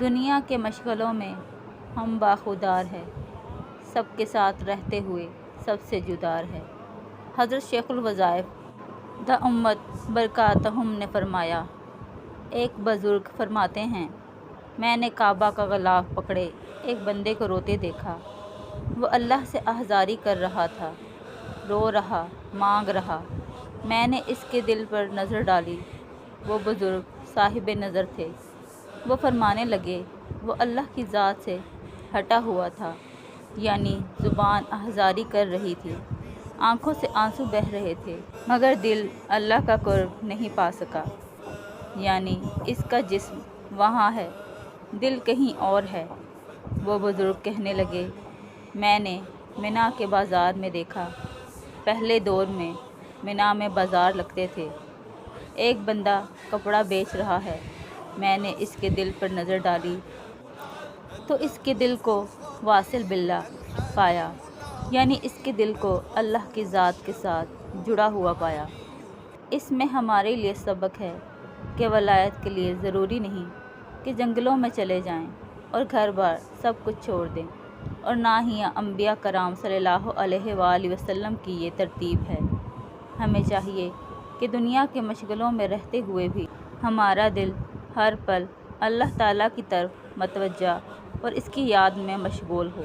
دنیا کے مشغلوں میں ہم باخودار ہے، سب کے ساتھ رہتے ہوئے سب سے جدار ہے۔ حضرت شیخ الوظائف دامت برکاتہم نے فرمایا، ایک بزرگ فرماتے ہیں، میں نے کعبہ کا غلاف پکڑے ایک بندے کو روتے دیکھا۔ وہ اللہ سے آہذاری کر رہا تھا، رو رہا، مانگ رہا۔ میں نے اس کے دل پر نظر ڈالی۔ وہ بزرگ صاحب نظر تھے۔ وہ فرمانے لگے، وہ اللہ کی ذات سے ہٹا ہوا تھا، یعنی زبان آہذاری کر رہی تھی، آنکھوں سے آنسو بہہ رہے تھے، مگر دل اللہ کا قرب نہیں پا سکا، یعنی اس کا جسم وہاں ہے، دل کہیں اور ہے۔ وہ بزرگ کہنے لگے، میں نے منا کے بازار میں دیکھا۔ پہلے دور میں منا میں بازار لگتے تھے۔ ایک بندہ کپڑا بیچ رہا ہے۔ میں نے اس کے دل پر نظر ڈالی تو اس کے دل کو واصل باللہ پایا، یعنی اس کے دل کو اللہ کی ذات کے ساتھ جڑا ہوا پایا۔ اس میں ہمارے لیے سبق ہے کہ ولایت کے لیے ضروری نہیں کہ جنگلوں میں چلے جائیں اور گھر بار سب کچھ چھوڑ دیں، اور نہ ہی انبیاء کرام صلی اللہ علیہ وآلہ وسلم کی یہ ترتیب ہے۔ ہمیں چاہیے کہ دنیا کے مشغلوں میں رہتے ہوئے بھی ہمارا دل ہر پل اللہ تعالیٰ کی طرف متوجہ اور اس کی یاد میں مشغول ہو۔